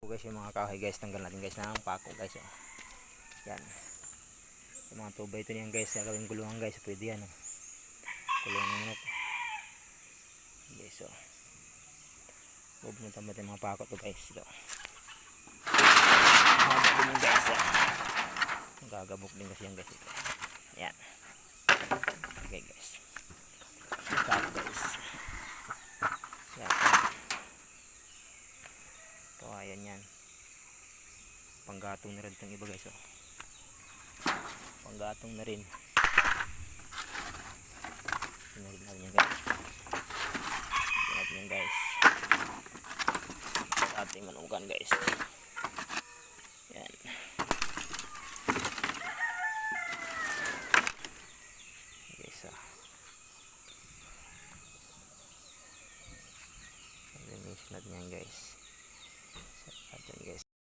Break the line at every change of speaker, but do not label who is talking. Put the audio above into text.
Guys, yung mga kahoy guys, tanggal natin guys ng pako guys. Oh. Yan. Yung mga tubay ito niyan guys, gawing gulungan guys, pwede yan. Oh. Gulungan ng manok. Guys, so. Pupunta mo ito yung mga pako to guys. Ito. Haba din yung guys. Gagabok din kasi yan guys. Ito. Yan. Okay guys. Stop guys. Yan. Ito, ayan yan. Panggatong na rin itong iba guys. Oh. Panggatong na rin. Sinarin natin yan guys. Sinarin natin yan guys. Ating manukan guys.